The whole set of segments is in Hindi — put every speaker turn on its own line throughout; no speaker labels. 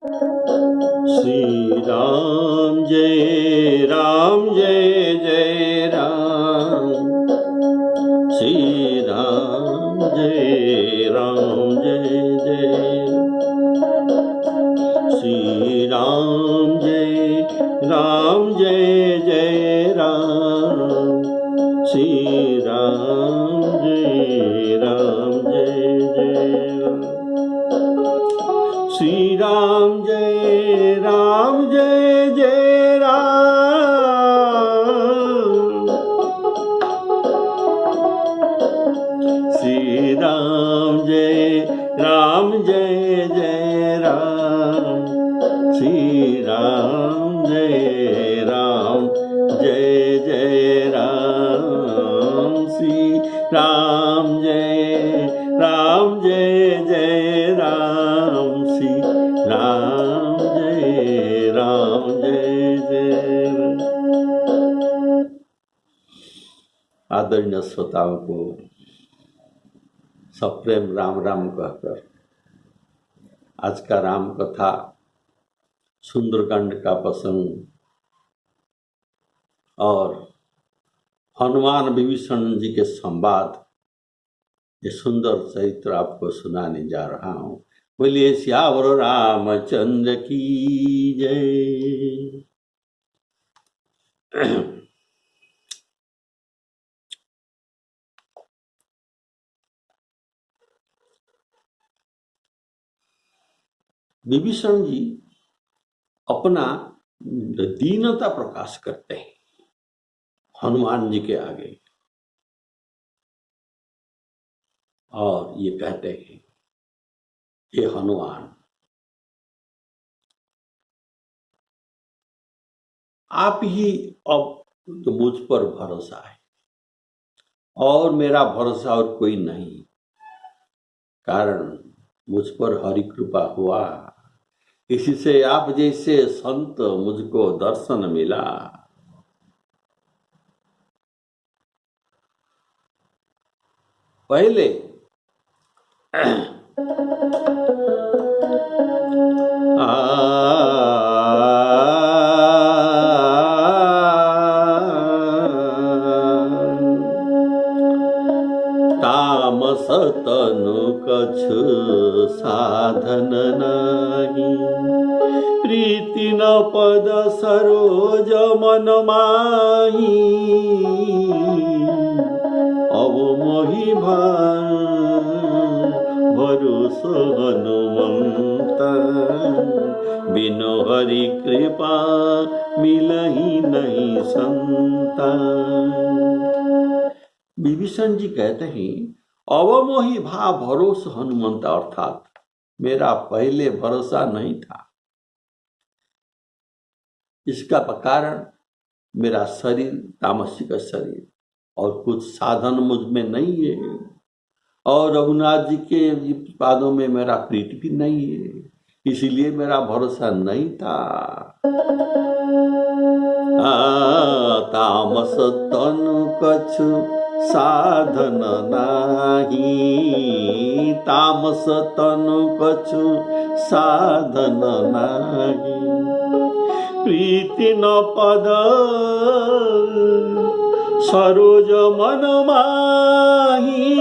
श्री राम जय जय राम। श्री राम जय जय। श्री राम जय जय राम। श्री राम जय जय राम। श्री राम जय जय राम। श्री राम जय जय राम। श्री राम जय जय राम। श्री राम जय जय राम। श्री राम जय जय राम। आदरणीय श्रोताओं को सप्रेम राम राम कहकर आज का राम कथा सुंदरकांड का प्रसंग और हनुमान विभीषण जी के संवाद, ये सुंदर चरित्र आपको सुनाने जा रहा हूँ। बोलिए सियावर रामचंद्र की जय। विभीषण जी अपना दीनता प्रकाश करते हैं हनुमान जी के आगे और ये कहते हैं, हे हनुमान, आप ही अब तो मुझ पर भरोसा है और मेरा भरोसा और कोई नहीं, कारण मुझ पर हरि कृपा हुआ, इसी से आप जैसे संत मुझको दर्शन मिला। पहले तामस तनु कछु साधन नाही, प्रीति न पद सरोज मन माही, अब मोहि भरोस हनुमंता, बिनु हरि कृपा मिलहि नहीं संता। विभीषण जी कहते हैं, अवमोहि भरोस हनुमंता, अर्थात मेरा पहले भरोसा नहीं था। इसका कारण मेरा शरीर तामसिक शरीर और कुछ साधन मुझ में नहीं है, और रघुनाथ जी के पादों में मेरा प्रीति भी नहीं है, इसीलिए मेरा भरोसा नहीं था। तामस तनु कछु साधन नाही, तामस तनु कछु साधन नाही, प्रीति न पद सरोज मन माही,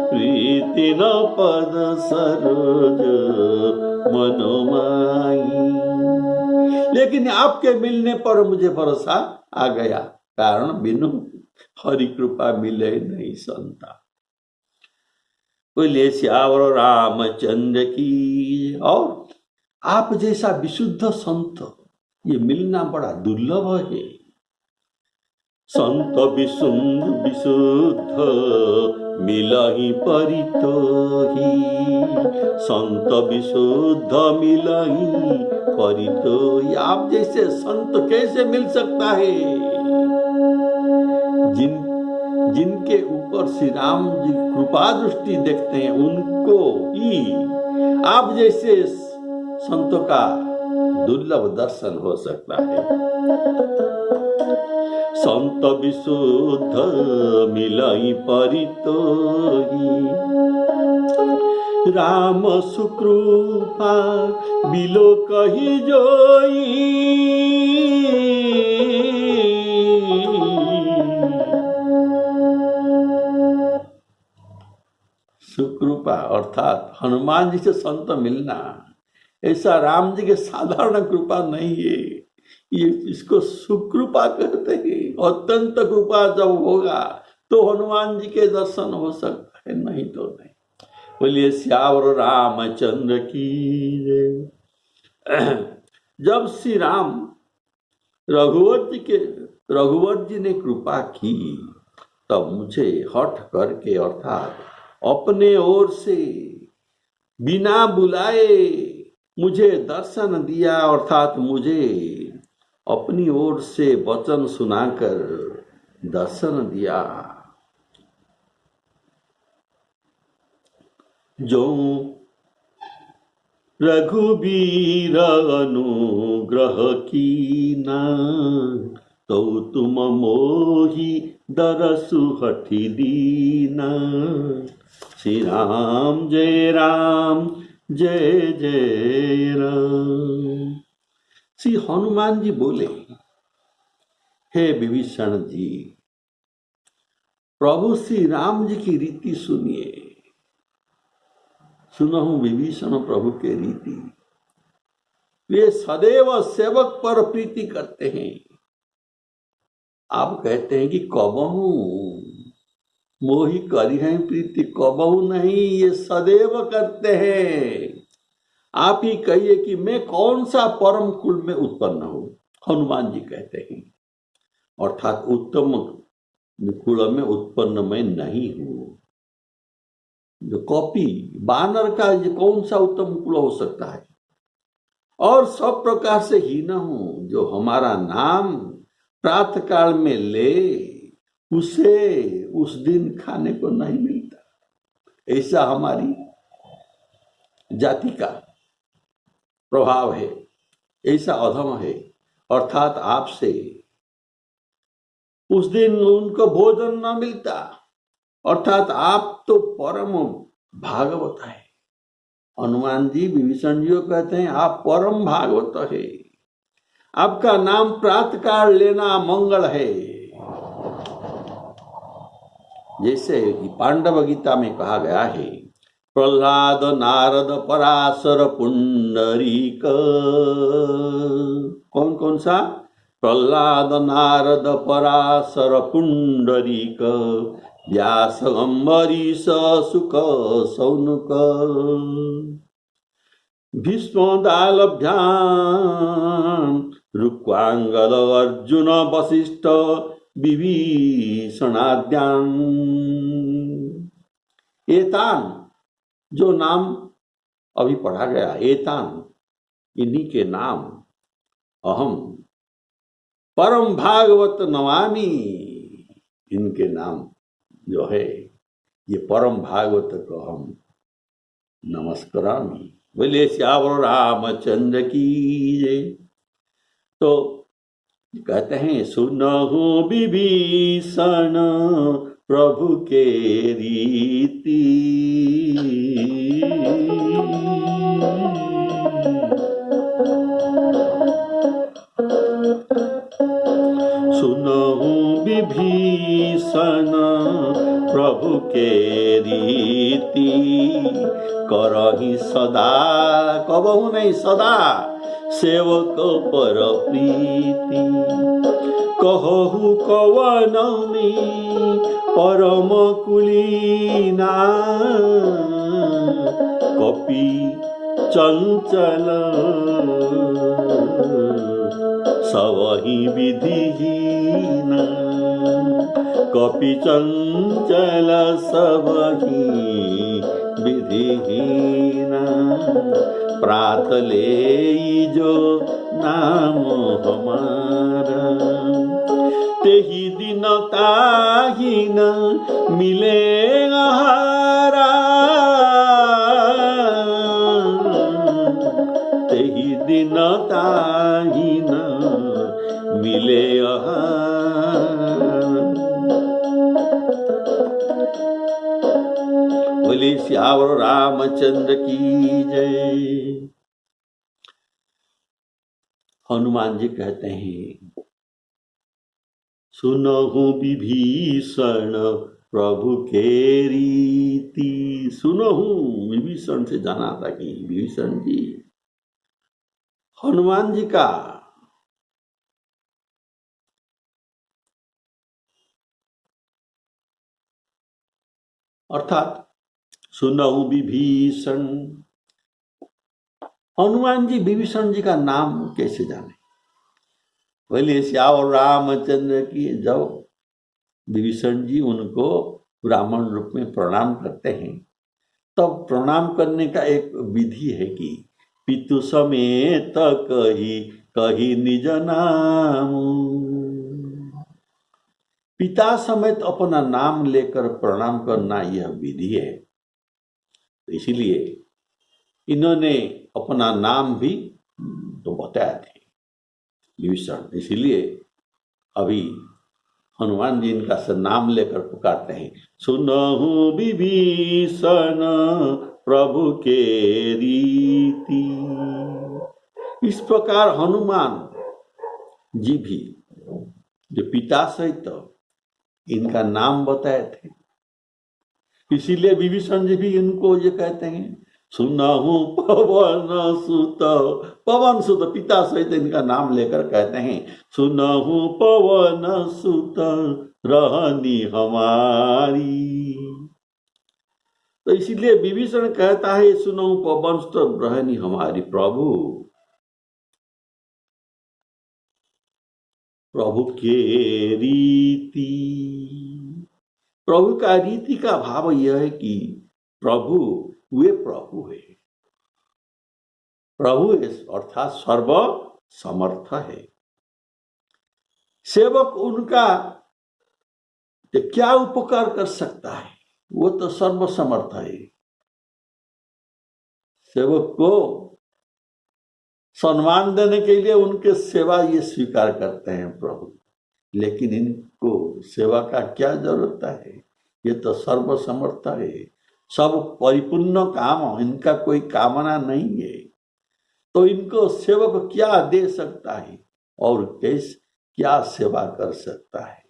प्रीति न पद सरोज मन माही। लेकिन आपके मिलने पर मुझे भरोसा आ गया, कारण बिनु हरि कृपा मिले नहीं संता। बोलिए सियावर रामचंद्र की। और आप जैसा विशुद्ध संत ये मिलना बड़ा दुर्लभ है। संत विशुद्ध मिलहि परितोहि, संत विशुद्ध मिलहि परितोहि। आप जैसे संत कैसे मिल सकता है? जिनके ऊपर श्री राम जी कृपा दृष्टि देखते हैं उनको ही आप जैसे संतों का दुर्लभ दर्शन हो सकता है। संत विशुद्ध मिलई परितोहि, राम सुकृपा बिलो कही जोई। सुकृपा अर्थात हनुमान जी से संत मिलना ऐसा राम जी के साधारण कृपा नहीं है, ये इसको सुकृपा कहते हैं। अत्यंत कृपा जब होगा तो हनुमान जी के दर्शन हो सकता है, नहीं तो नहीं। बोलिए श्यावर रामचंद्र की जय। जब श्री राम रघुवर जी ने कृपा की तब मुझे हठ करके अर्थात अपने ओर से बिना बुलाए मुझे दर्शन दिया, अर्थात मुझे अपनी ओर से वचन सुनाकर दर्शन दिया। जो रघुबीर अनुग्रह कीना तो तुम मोहि दरसु हठि दीना। श्री राम जय राम जय जय राम। श्री हनुमान जी बोले, हे विभीषण जी, प्रभु श्री राम जी की रीति सुनिए। सुनहु विभीषण प्रभु के रीति, वे सदैव सेवक पर प्रीति करते हैं। आप कहते हैं कि कबहू मोहि करी है प्रीति, कबहू नहीं, ये सदैव करते हैं। आप ही कहिए कि मैं कौन सा परम कुल में उत्पन्न हूं। हनुमान जी कहते हैं, अर्थात उत्तम कुल में उत्पन्न मैं नहीं हूं। जो कॉपी बानर का ये कौन सा उत्तम कुल हो सकता है। और सब प्रकार से हीन हूं। जो हमारा नाम प्रातः काल में ले उसे उस दिन खाने को नहीं मिलता। ऐसा हमारी जाति का प्रभाव है, ऐसा अधम है। अर्थात आपसे उस दिन उनको भोजन न मिलता। अर्थात आप तो परम भागवत है। हनुमान जी विभीषण जी को कहते हैं आप परम भागवत है, आपका नाम प्रातःकाल लेना मंगल है। जैसे कि पांडव गीता में कहा गया है, प्रहलाद नारद पराशर पुंडरीक। कौन कौन सा? प्रहलाद नारद पराशर पुंडरीक, व्यास अम्बरीश सुक सौनुक, भीष्मदालभ्यां रुक्वांगद अर्जुन वशिष्ठ विभीषणाद्यां। एतान जो नाम अभी पढ़ा गया, एतान इन्हीं के नाम अहम परम भागवत नमामि। इनके नाम जो है ये परम भागवत को हम नमस्कारामि। बोले श्यावर रामचंद्र की जय। तो कहते हैं सुनहु विभीषण प्रभु के रीति, सुनहु विभीषण प्रभु के रीति, करहि सदा कबहु नहीं सदा सेवक पर प्रीति। कहु कवन में परम कुलीना, कपि चंचल सबहि विधिहीना। कपि चंचल सबहि विधिहीना, प्रातले जो नाम हमारा। तेहि दिन ताहि न मिले आहारा, तेहि दिन ताहि न मिले आहारा। बोले श्यावर राम रामचंद्र की जय। हनुमान जी कहते हैं, सुनहु विभीषण प्रभु के रीति। सुनहु, विभीषण से जाना था कि विभीषण जी हनुमान जी का अर्थात सुनहु विभीषण, हनुमान जी विभीषण जी का नाम कैसे जाने। बोले श्याम रामचंद्र की। जब विभीषण जी उनको ब्राह्मण रूप में प्रणाम करते हैं, तब प्रणाम करने का एक विधि है कि पितु समेत कही कही निज नाम। पिता समेत अपना नाम लेकर प्रणाम करना यह विधि है। इसीलिए इन्होंने अपना नाम भी तो बताया थे विभीषण। इसीलिए अभी हनुमान जी इनका नाम लेकर पुकारते हैं, सुनहु विभीषण प्रभु के रीति। इस प्रकार हनुमान जी भी जो पिता सहित इनका नाम बताए थे, इसीलिए विभीषण जी भी इनको ये कहते हैं, सुनहु पवन सुत। पवन सुत पिता सहित इनका नाम लेकर कहते हैं, सुनहु पवन सुत रहनी हमारी। तो इसीलिए विभीषण कहता है, सुनहु पवन सुत रहनी हमारी। प्रभु के रीति। प्रभु का रीति का भाव यह है कि प्रभु वे प्रभु है। प्रभु अर्थात सर्व समर्थ है। सेवक उनका क्या उपकार कर सकता है, वो तो सर्व समर्थ है। सेवक को सम्मान देने के लिए उनके सेवा ये स्वीकार करते हैं प्रभु, लेकिन इनको सेवा का क्या जरूरत है, ये तो सर्व समर्थ है। सब परिपूर्ण काम, इनका कोई कामना नहीं है। तो इनको सेवक क्या दे सकता है और कैसे क्या सेवा कर सकता है।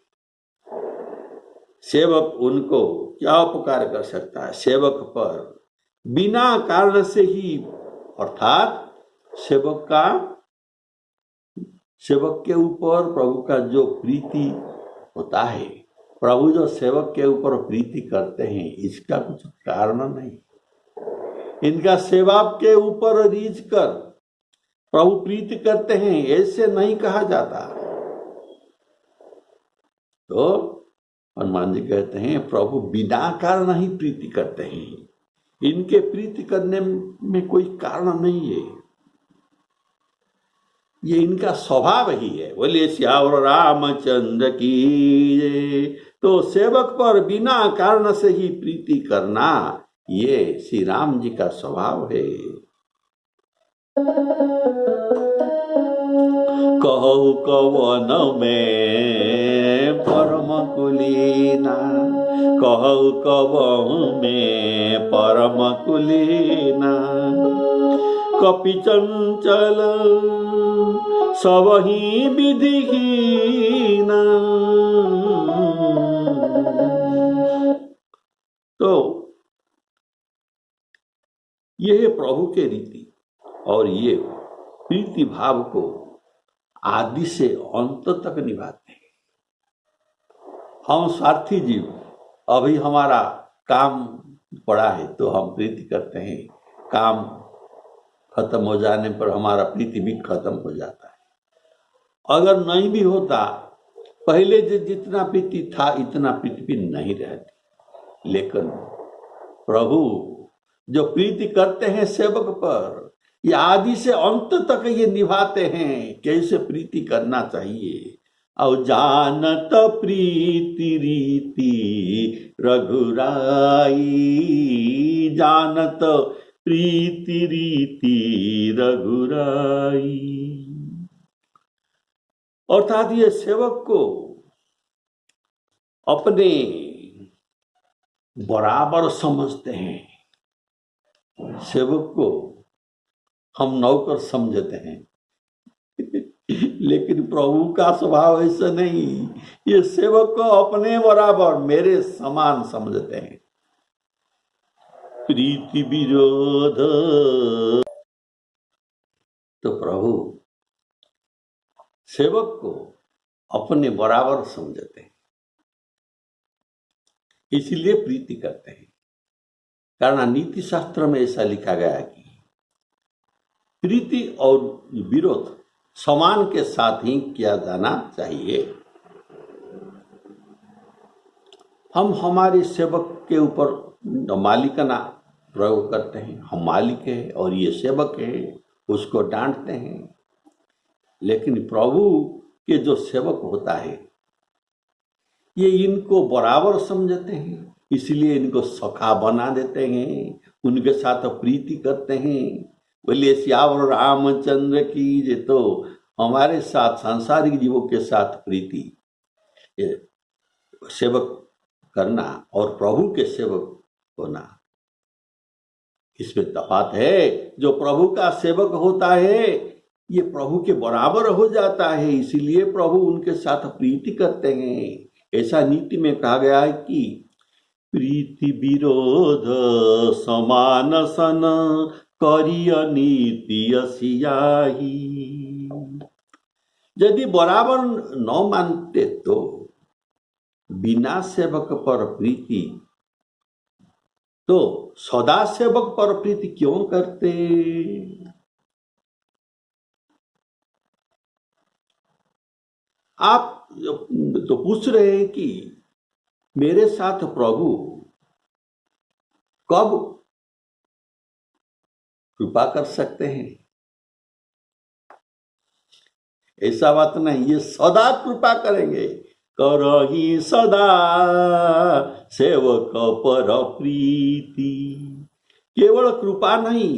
सेवक उनको क्या उपकार कर सकता है। सेवक पर बिना कारण से ही, अर्थात सेवक के ऊपर प्रभु का जो प्रीति होता है, प्रभु जो सेवक के ऊपर प्रीति करते हैं, इसका कुछ कारण नहीं। इनका सेवा के ऊपर रीझ कर प्रभु प्रीति करते हैं, ऐसे नहीं कहा जाता। तो हनुमान जी कहते हैं, प्रभु बिना कारण ही प्रीति करते हैं। इनके प्रीति करने में कोई कारण नहीं है, ये इनका स्वभाव ही है। बोले श्याम रामचंद्र की। तो सेवक पर बिना कारण से ही प्रीति करना, ये श्री राम जी का स्वभाव है। कहु कवन में परम कुलीना, कहु कवहु में परम कुलीना। कपि चंचल सबहि विधिहीना। तो यह प्रभु के रीति और ये प्रीति भाव को आदि से अंत तक निभाते हैं। हम स्वार्थी जीव, अभी हमारा काम पड़ा है तो हम प्रीति करते हैं, काम खत्म हो जाने पर हमारा प्रीति भी खत्म हो जाता है। अगर नहीं भी होता, पहले जितना प्रीति था इतना प्रीति भी नहीं रहती। लेकिन प्रभु जो प्रीति करते हैं सेवक पर, ये आदि से अंत तक ये निभाते हैं, कैसे प्रीति करना चाहिए। और जानत प्रीति रीति रघुराई, जानत प्रीति रीति रघुराई। अर्थात ये सेवक को अपने बराबर समझते हैं। सेवक को हम नौकर समझते हैं, लेकिन प्रभु का स्वभाव ऐसा नहीं। ये सेवक को अपने बराबर, मेरे समान समझते हैं। प्रीति विरोध, तो प्रभु सेवक को अपने बराबर समझते हैं, इसलिए प्रीति करते हैं। कारण नीति शास्त्र में ऐसा लिखा गया है कि प्रीति और विरोध समान के साथ ही किया जाना चाहिए। हम हमारे सेवक के ऊपर मालिकाना प्रयोग करते हैं, हम मालिक हैं और ये सेवक है, उसको डांटते हैं। लेकिन प्रभु के जो सेवक होता है ये इनको बराबर समझते हैं, इसलिए इनको सखा बना देते हैं, उनके साथ प्रीति करते हैं। बोलिए सियावर रामचंद्र की जय। तो हमारे साथ सांसारिक जीवों के साथ प्रीति, सेवक करना और प्रभु के सेवक होना, इसमें तफात है। जो प्रभु का सेवक होता है ये प्रभु के बराबर हो जाता है, इसीलिए प्रभु उनके साथ प्रीति करते हैं। ऐसा नीति में कहा गया है कि प्रीति विरोध समान सन करिय नीति सियाही। यदि बराबर न मानते तो बिना सेवक पर प्रीति, तो सदा सेवक पर प्रीति क्यों करते? आप तो पूछ रहे हैं कि मेरे साथ प्रभु कब कृपा कर सकते हैं? ऐसा बात नहीं, ये सदा कृपा करेंगे। करही सदा सेवक पर प्रीति। केवल कृपा नहीं,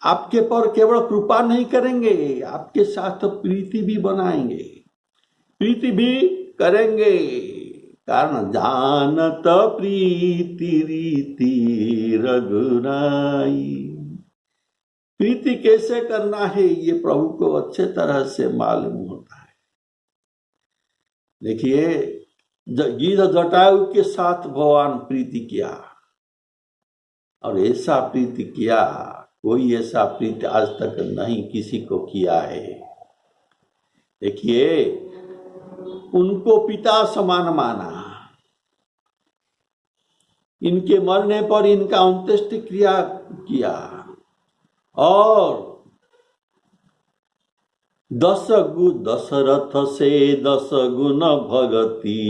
आपके पर केवल कृपा नहीं करेंगे, आपके साथ प्रीति भी बनाएंगे, प्रीति भी करेंगे। कारण जानत प्रीति रीति रघुराई। प्रीति कैसे करना है ये प्रभु को अच्छे तरह से मालूम होता है। देखिए, गीध जटायु के साथ भगवान प्रीति किया, और ऐसा प्रीति किया, कोई ऐसा प्रीति आज तक नहीं किसी को किया है। देखिए, उनको पिता समान माना, इनके मरने पर इनका अंत्येष्टि क्रिया किया, और दशरथ से 10 गुण भगति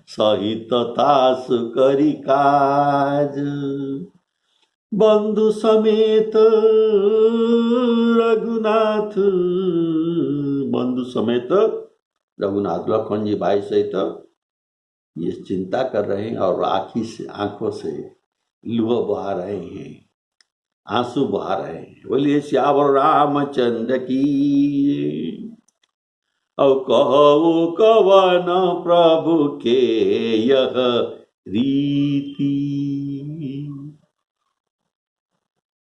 सहित तास करी काज। बंधु समेत रघुनाथ, बंधु समेत रघुनाथ लखन जी भाई सहित ये चिंता कर रहे हैं और आंखों से लुह बहा रहे हैं, आंसू बहा रहे हैं। बोलिए सियावर रामचंद्र की। और कहो कवन प्रभु के यह रीति।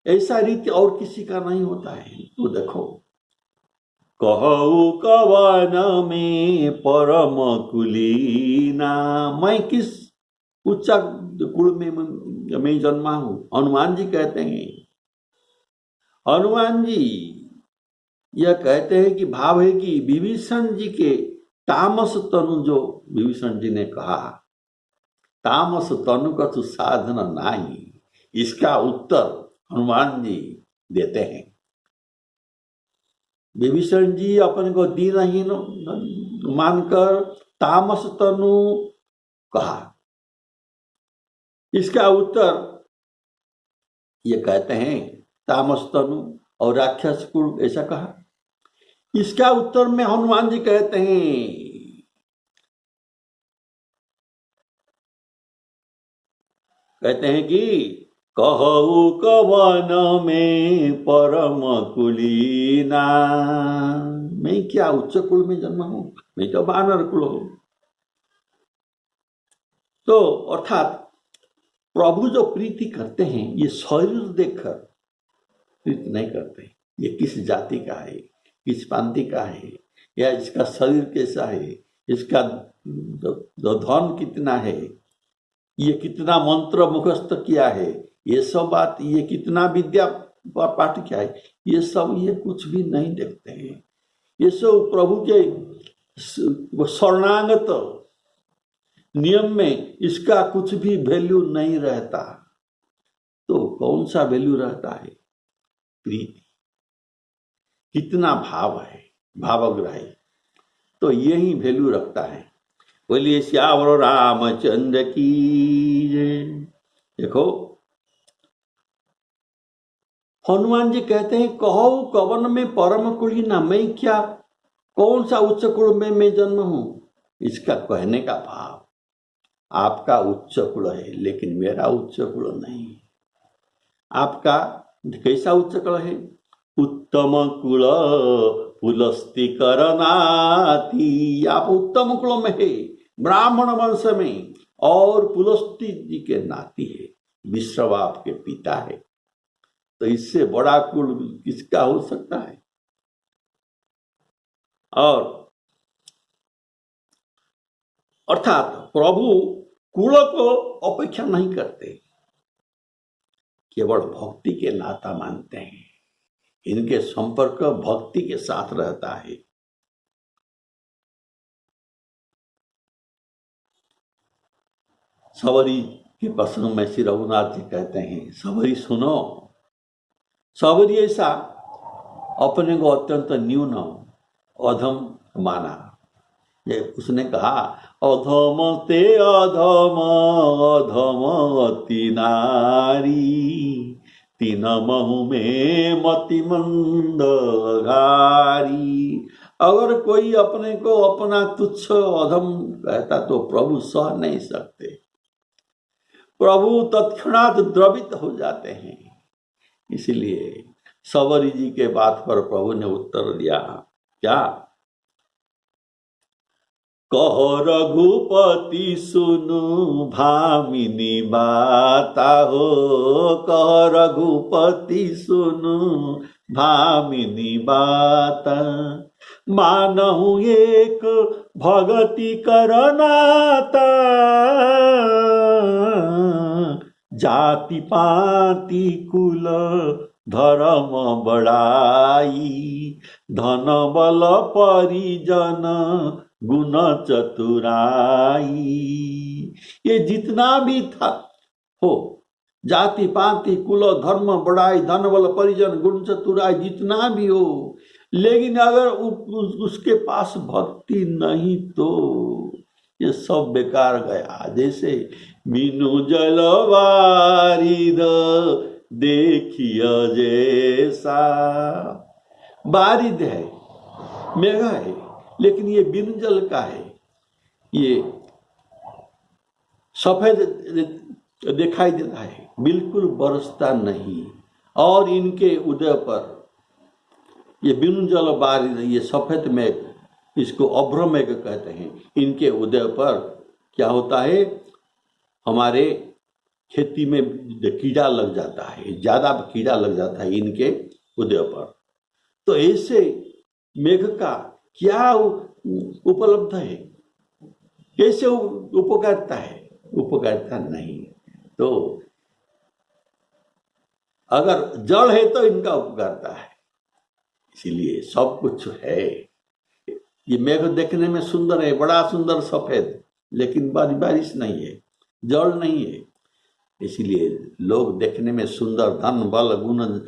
ऐसा रीति और किसी का नहीं होता है। तो देखो, कहो कवन में परम कुलीना। मैं किस उच्च कुल में मैं जन्मा हूं। हनुमान जी कहते हैं, हनुमान जी यह कहते हैं कि भाव है कि विभीषण जी के तामस तनु, जो विभीषण जी ने कहा तामस तनु का तो साधन नहीं, इसका उत्तर हनुमान जी देते हैं। विभीषण जी अपन को दीनहीन मानकर तामस तनु कहा, इसका उत्तर ये कहते हैं तामस तनु और राक्षस कुल ऐसा कहा। इसका उत्तर में हनुमान जी कहते हैं कि कहु कवन में परम कुलीना। मैं क्या उच्च कुल में जन्मा हूं, मैं तो वानर कुल हूं। तो अर्थात प्रभु जो प्रीति करते हैं ये शरीर देखकर प्रीति नहीं करते, ये किस जाति का है, किस पांति का है, या इसका शरीर कैसा है, इसका धन कितना है, ये कितना मंत्र मुखस्त किया है, ये सब बात, ये कितना विद्या पाठ किया है, ये सब ये कुछ भी नहीं देखते हैं। ये सब प्रभु के शरणागत नियम में इसका कुछ भी वैल्यू नहीं रहता। तो कौन सा वैल्यू रहता है? प्रीति, कितना भाव है, भावग्राही, तो यही वैल्यू रखता है। बोलिए श्यावर रामचंद्र की जय। देखो हनुमान जी कहते हैं, कहो कवन में परम कुली ना, मैं क्या कौन सा उच्च कुल में मैं जन्म हूं। इसका कहने का भाव, आपका उच्च कुल है लेकिन मेरा उच्च कुल नहीं। आपका कैसा उच्च कुल है? उत्तम कुल पुलस्ति करनाति। आप उत्तम कुल में है, ब्राह्मण वंश में, और पुलस्ती जी के नाती है, विश्रवा आपके पिता है। तो इससे बड़ा कुल किसका हो सकता है? और अर्थात प्रभु कुल को अपेक्षा नहीं करते, केवल भक्ति के नाता मानते हैं। इनके संपर्क भक्ति के साथ रहता है। सबरी के प्रसंग में श्री रघुनाथ जी कहते हैं, सबरी सुनो। सबरी ऐसा अपने को अत्यंत न्यून अधम माना। ये उसने कहा, अधम ते अधम अधम अति नारी, तीन महु में मति मंद घारी। अगर कोई अपने को अपना तुच्छ अधम कहता तो प्रभु सह नहीं सकते। प्रभु तत्क्षणात द्रवित हो जाते हैं। इसलिए सबरी जी के बात पर प्रभु ने उत्तर दिया, क्या? कह रघुपति सुनु भामिनी बाता हो, कह रघुपति सुनु भामिनी बाता। मानहु एक भगति करनाता, जाति पाति कुल धर्म बड़ाई, धन बल परिजन गुण चतुराई। ये जितना भी था हो, जाति पाति कुल धर्म बड़ाई धन बल परिजन गुण चतुराई, जितना भी हो, लेकिन अगर उसके पास भक्ति नहीं तो ये सब बेकार गया। जैसे मीनू जलवारिद देखिय जैसा। बारिद है, मेघ है, लेकिन ये बिन जल का है, ये सफेद दिखाई देता है, बिल्कुल बरसता नहीं। और इनके उदय पर ये बिन जल बारिद, ये सफेद मेघ, इसको अभ्र मेघ कहते हैं। इनके उदय पर क्या होता है? हमारे खेती में कीड़ा लग जाता है, ज्यादा कीड़ा लग जाता है इनके उदय पर। तो ऐसे मेघ का क्या उपलब्ध है? कैसे उपकारिता है? उपकारिता नहीं। तो अगर जड़ है तो इनका उपकारिता है। इसीलिए सब कुछ है। ये मेघ देखने में सुंदर है, बड़ा सुंदर सफेद, लेकिन बारिश नहीं है, जड़ नहीं है। इसीलिए लोग देखने में सुंदर, धन बल गुण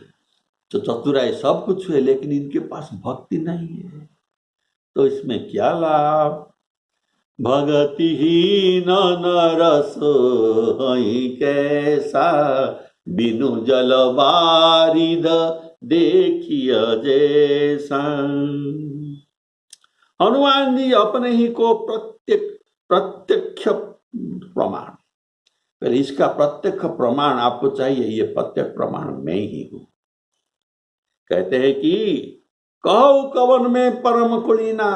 चतुराई सब कुछ है, लेकिन इनके पास भक्ति नहीं है। तो इसमें क्या लाभ? भगतिहीन नरस हई कैसा, बिनु जल बारिद देखिय जैसा। हनुमान जी अपने ही को प्रत्यक्ष प्रमाण, फिर इसका प्रत्यक्ष प्रमाण आपको चाहिए, ये प्रत्यक्ष प्रमाण मैं ही हूं। कहते हैं कि कहो कवन में परम कुलीना,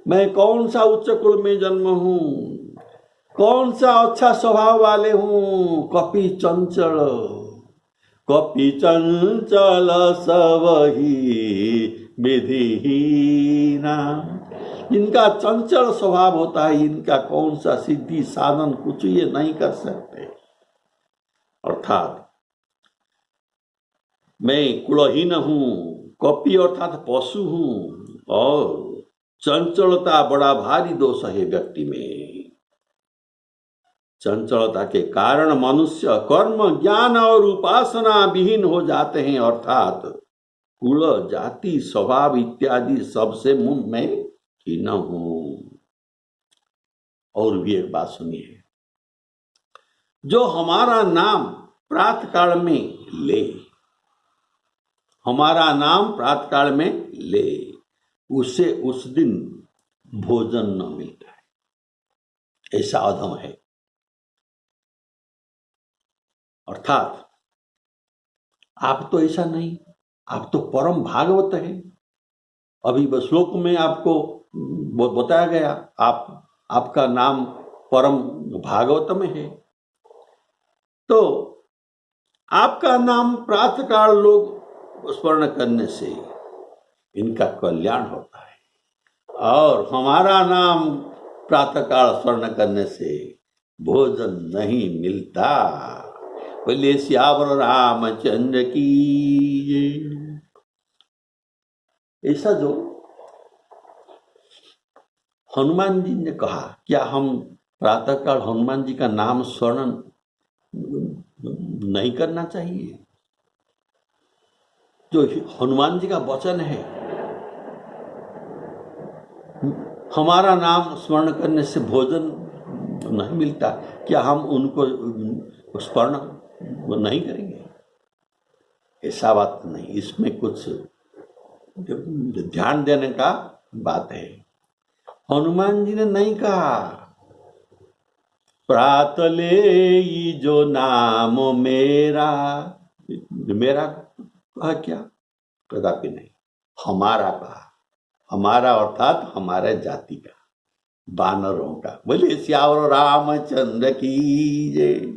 मैं कौन सा उच्च कुल में जन्म हूं। कौन सा अच्छा स्वभाव वाले हूं? कपि चंचल, कपि चंचल सबही विधिहीना। इनका चंचल स्वभाव होता है, इनका कौन सा सिद्धि साधन कुछ ये नहीं कर सकते। अर्थात मैं कुलहीन हूं, कपि अर्थात पशु हूं, और चंचलता बड़ा भारी दोष है व्यक्ति में। चंचलता के कारण मनुष्य कर्म ज्ञान और उपासना विहीन हो जाते हैं। अर्थात कुल जाति स्वभाव इत्यादि सबसे मैं हीन हूं। और भी एक बात सुनिए, जो हमारा नाम प्रातः काल में ले, हमारा नाम प्रातः काल में ले, उसे उस दिन भोजन न मिलता है, ऐसा अधम है। अर्थात आप तो ऐसा नहीं, आप तो परम भागवत है। अभी बस श्लोक में आपको बताया गया, आपका नाम परम भागवत में है। तो आपका नाम प्रातःकाल लोग स्मरण करने से इनका कल्याण होता है, और हमारा नाम प्रातःकाल स्मरण करने से भोजन नहीं मिलता। बोले श्यावर रामचंद्र की। ऐसा जो हनुमान जी ने कहा, क्या हम प्रातःकाल हनुमान जी का नाम स्मरण नहीं करना चाहिए? जो हनुमान जी का वचन है, हमारा नाम स्मरण करने से भोजन नहीं मिलता, क्या हम उनको स्मरण नहीं करेंगे? ऐसा बात नहीं, इसमें कुछ ध्यान देने का बात है। हनुमान जी ने नहीं कहा प्रातले जो नाम मेरा, मेरा कहा क्या? कदापि नहीं, हमारा कहा। हमारा अर्थात हमारे जाति का, बानरों का। बोले श्यावर रामचंद्र की जय।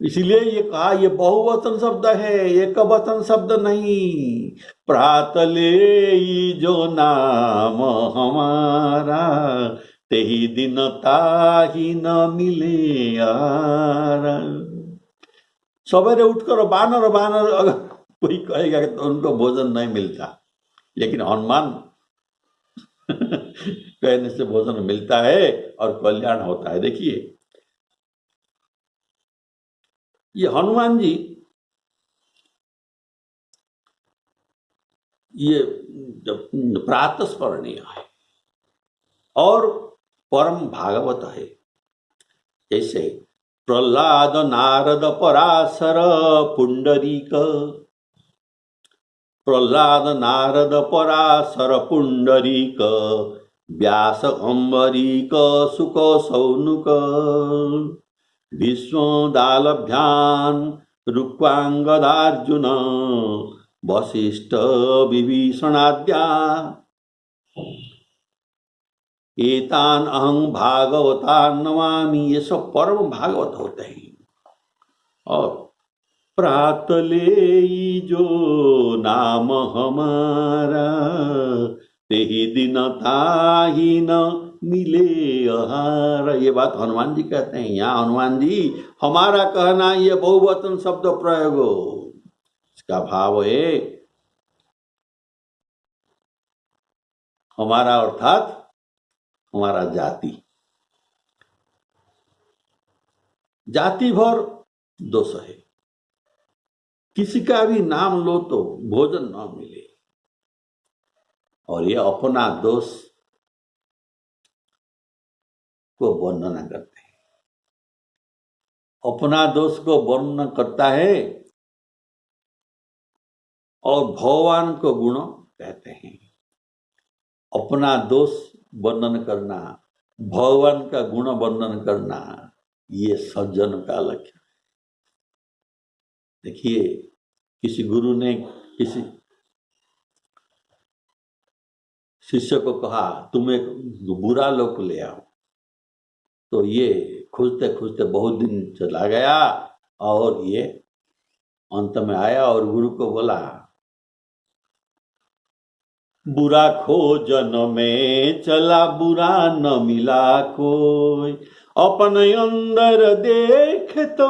इसलिए ये कहा, ये बहुवचन शब्द है, एक वचन शब्द नहीं। प्रातले जो नाम हमारा, तेही दिन ताही न मिले यार। सवेरे उठकर बानर बानर अगर कोई कहेगा तो उनको भोजन नहीं मिलता, लेकिन हनुमान कहने से भोजन मिलता है और कल्याण होता है। देखिए, ये हनुमान जी ये प्रातः स्मरणीय है और परम भागवत है। जैसे प्रहलाद नारद पराशर पुंडरीक, प्रहलाद नारद पराशर पुंडरीक, व्यास अम्बरीक सुक सौनुक, भीष्मदालभ्यान रुक्वांगदार्जुन, वशिष्ठ विभीषणाद्या, एतान अहं भागवतान नमामि। ये सब परम भागवत होते हैं। और प्रातले जो नाम हमारा, तेही दिन ताही न मिले आहार। ये बात हनुमान जी कहते हैं। यहाँ हनुमान जी हमारा कहना, ये बहुवचन शब्द प्रयोग हो, इसका भाव है हमारा अर्थात हमारा जाति। जाति भर दोष है, किसी का भी नाम लो तो भोजन न मिले, और ये अपना दोष को वर्णना करते हैं। अपना दोष को वर्णन करता है और भगवान को गुण कहते हैं। अपना दोष वर्णन करना, भगवान का गुण वर्णन करना, ये सज्जन का लक्षण है। देखिए, किसी गुरु ने किसी शिष्य को कहा, तुम एक बुरा लोग ले आओ। तो ये खोजते खोजते बहुत दिन चला गया और ये अंत में आया और गुरु को बोला, बुरा खोजन में चला बुरा न मिला कोई, अपने अंदर देख तो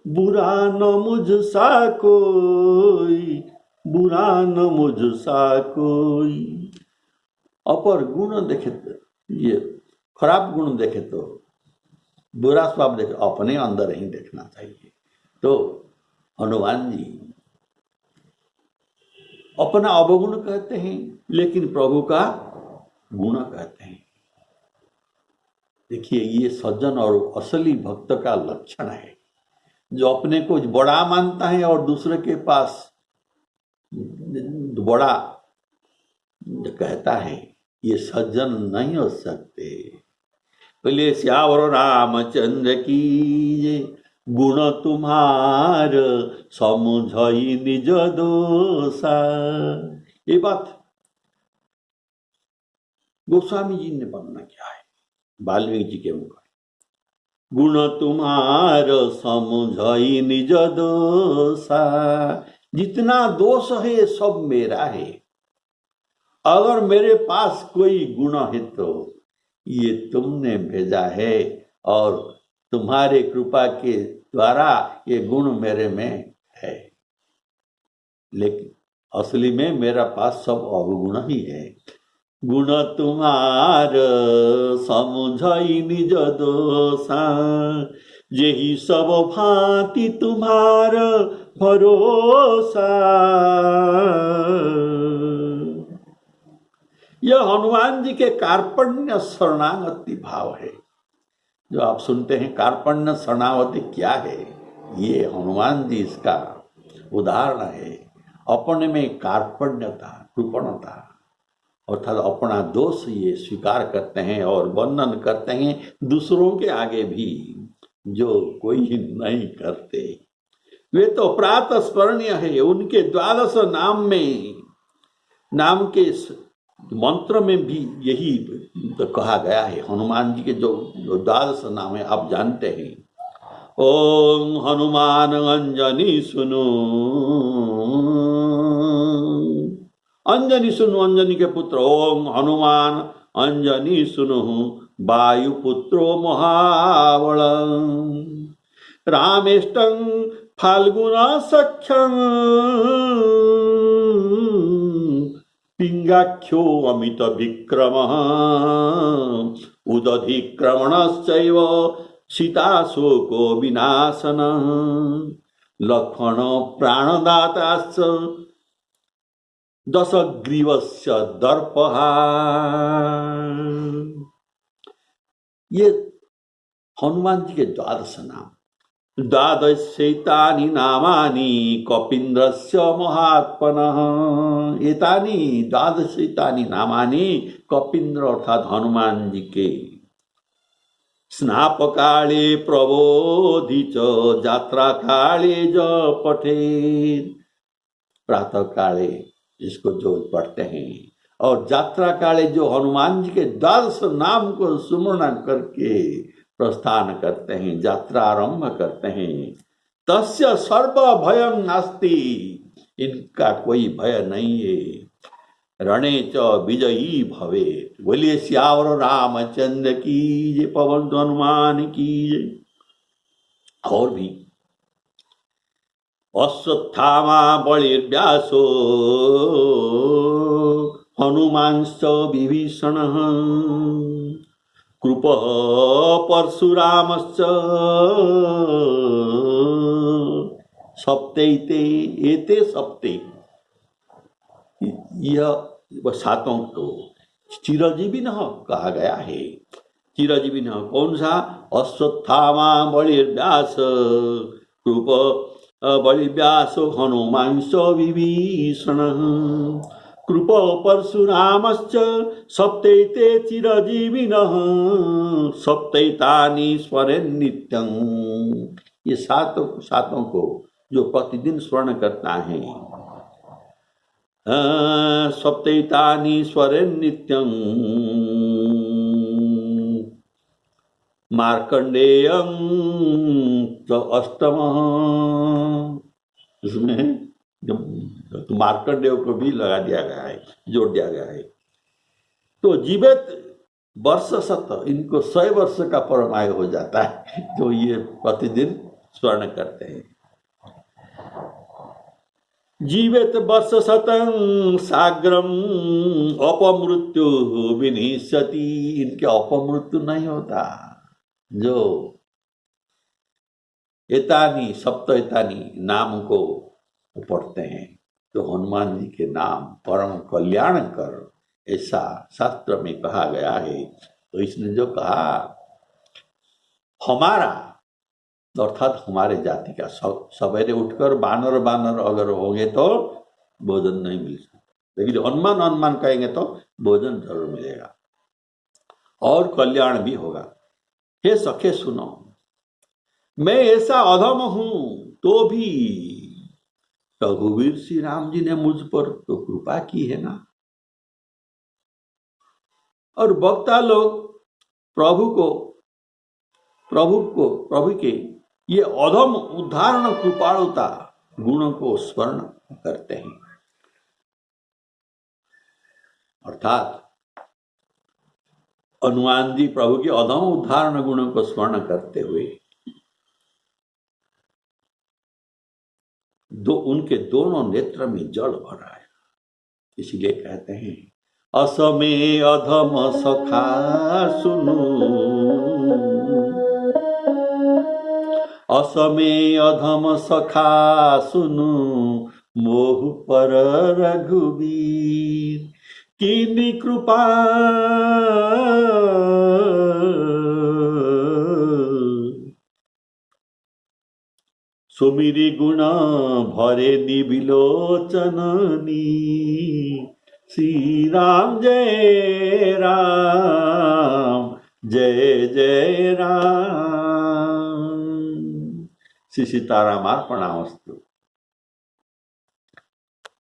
बुरा न मुझसा कोई, बुरा न मुझसा कोई। अपर गुण देखे तो, ये खराब गुण देखे तो, बुरा स्वभाव देखे अपने अंदर ही देखना चाहिए। तो हनुमान जी अपना अवगुण कहते हैं लेकिन प्रभु का गुण कहते हैं। देखिए, ये सज्जन और असली भक्त का लक्षण है, जो अपने को बड़ा मानता है और दूसरे के पास बड़ा कहता है, ये सज्जन नहीं हो सकते। बोले श्यावर रामचंद्र की, गुण तुम्हार समझई निज दोषा। ये बात गोस्वामी जी ने वर्णन किया है वाल्मीकि जी के मुख में। गुण तुम्हार समझई निज दोषा, जितना दोष है सब मेरा है। अगर मेरे पास कोई गुण है तो ये तुमने भेजा है और तुम्हारे कृपा के द्वारा ये गुण मेरे में है, लेकिन असली में मेरा पास सब अवगुण ही है। गुण तुम्हार समझई निज दोषा, जेहि सब भांति तुम्हार भरोसा। यह हनुमान जी के कार्पण्य शरणागति भाव है। जो आप सुनते हैं कार्पण्य शरणागति क्या है, ये हनुमान जी इसका उदाहरण है। अपने में कार्पण्यता, कृपणता, अर्थात अपना दोष ये स्वीकार करते हैं और वर्णन करते हैं दूसरों के आगे भी, जो कोई नहीं करते। वे तो प्रातः स्मरणीय है। उनके द्वादश नाम के मंत्र में भी यही तो कहा गया है। हनुमान जी के जो द्वादश नाम है आप जानते हैं। ओम हनुमान अंजनी सुनो, अंजनी सुनो अंजनी के पुत्र। ओम हनुमान अंजनी सुनो, वायु पुत्रो महाबल। रामेष्टं फाल्गुन सख्यं, पिंगाख्यो अमित विक्रम। उदधिक्रमणश्चैव सीताशोको विनाशन। लक्ष्मण प्राणदाताश्च दशग्रीवस्य दर्पः। ये हनुमान जी के द्वादश नाम। द्वादशैतानि नामानि कपीन्द्रस्य महात्मनः। एतानि द्वादशैतानि नामानि कपीन्द्र अर्थात हनुमान जी के। स्नाप काले प्रबोधि च यात्रा काले ज पठेत्। प्रातः काले जिसको जो पढ़ते हैं और यात्रा काले जो हनुमान जी के द्वादश नाम को सुमरण करके प्रस्थान करते हैं, यात्रा आरंभ करते हैं। तस्य सर्व भयं नास्ति, इनका कोई भय नहीं है। रणे च विजयी भवेत्। बोलिए श्यावर रामचंद्र की जय, पवन हनुमान की जय। और भी अश्वत्थामा बलिर्व्यासो, हनुमांश्च विभीषणः। कृपः परशुरामश्च, सप्तैते एते सप्ते। यह सातों को चिरजीवी न कहा गया है। चिरजीवी न कौन सा? अश्वत्थामा बलिर्व्यास, कृप बलिव्यास, हनुमांश्च विभीषणः। कृप परशुरामश्च सप्तैते चिरजीविनः। सप्तैतानि स्मरेन् नित्यं। ये सातों को जो प्रतिदिन स्मरण करता है, सप्तैतानि स्मरेन् नित्यं। मार्कंडेयं तो अष्टम, इसमें मार्कंडेय को भी लगा दिया गया है, जोड़ दिया गया है। तो जीवित वर्ष शत, इनको 100 वर्ष का परमायु हो जाता है, तो ये प्रतिदिन स्मरण करते हैं। जीवित वर्ष शतं साग्रम अपमृत्यु विनिश्यति, इनके अपमृत्यु नहीं होता। जो एतानी सप्त एतानी नाम को पढ़ते हैं तो हनुमान जी के नाम परम कल्याण कर, ऐसा शास्त्र में कहा गया है। तो इसने जो कहा हमारा अर्थात हमारे जाति का, सवेरे उठकर बानर बानर अगर होंगे तो भोजन नहीं मिल सकता, लेकिन हनुमान हनुमान कहेंगे तो भोजन जरूर मिलेगा और कल्याण भी होगा। हे सखे सुनो, मैं ऐसा अधम हूं तो भी रघुवीर श्री राम जी ने मुझ पर तो कृपा की है ना। और वक्ता लोग प्रभु के ये अधम उदाहरण कृपाणुता गुणों को स्मरण करते हैं। अर्थात हनुमान जी प्रभु के अधम उदाहरण गुणों को स्मरण करते हुए उनके दोनों नेत्र में जल भरा है। इसलिए कहते हैं असमे अधम सखा सुनु, असमे अधम सखा सुनु, मोह पर रघुवीर कीनी कृपा। सुमिरी गुण भरे निबिलोचननी, श्री राम जय राम जय जय राम। श्री सीताराम अर्पणामस्तु।